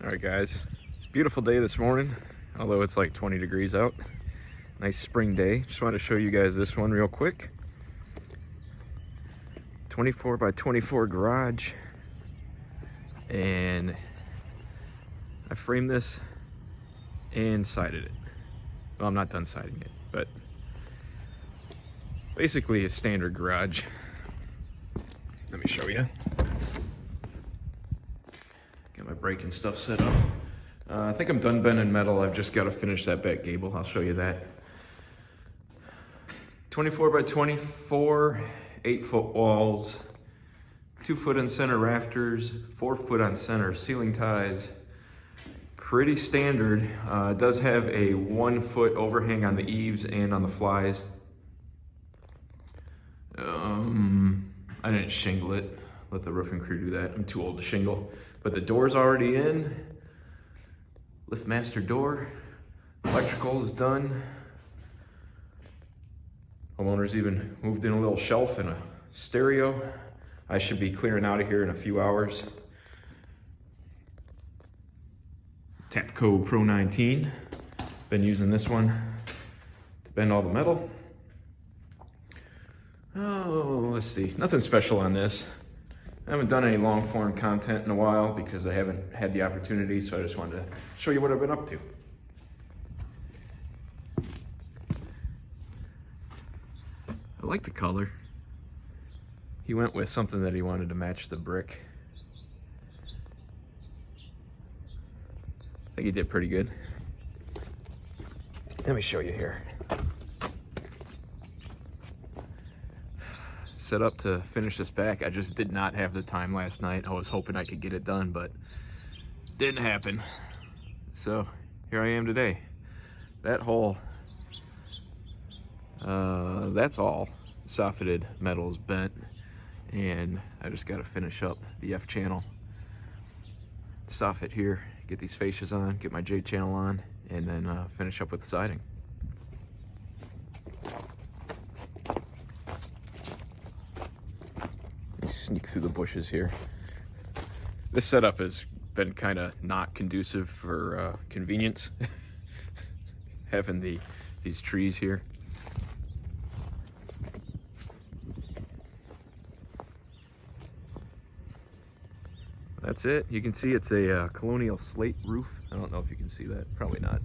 All right, guys, it's a beautiful day this morning, although it's like 20 degrees out. Nice spring day. Just wanted to show you guys this one real quick. 24 by 24 garage, and I framed this and sided it. Well, I'm not done siding it, but basically a standard garage. Let me show you. Got my brake and stuff set up. I think I'm done bending metal. I've just got to finish that back gable. I'll show you that. 24 by 24, 8-foot walls, 2-foot on center rafters, 4-foot on center ceiling ties. Pretty standard. It does have a 1-foot overhang on the eaves and on the flies. I didn't shingle it. Let the roofing crew do that. I'm too old to shingle. But the door's already in. Lift master door. Electrical is done. Homeowners even moved in a little shelf and a stereo. I should be clearing out of here in a few hours. Tapco Pro 19. Been using this one to bend all the metal. Oh, let's see. Nothing special on this. I haven't done any long form content in a while because I haven't had the opportunity, so I just wanted to show you what I've been up to. I like the color. He went with something that he wanted to match the brick. I think he did pretty good. Let me show you here. Set up to finish this back. I just did not have the time last night. I was hoping I could get it done, but didn't happen. So here I am today. That hole, that's all soffitted metal is bent, and I just got to finish up the F channel, soffit here, get these fascias on, get my J channel on, and then finish up with the siding. Sneak through the bushes here. This setup has been kind of not conducive for convenience. Having these trees here. That's it. You can see it's a colonial slate roof. I don't know if you can see that. Probably not.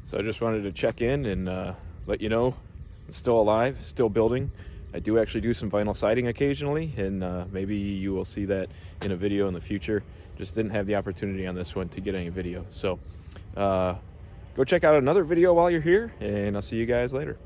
So I just wanted to check in and let you know I'm still alive, still building. I do actually do some vinyl siding occasionally, and maybe you will see that in a video in the future. Just didn't have the opportunity on this one to get any video. So go check out another video while you're here, and I'll see you guys later.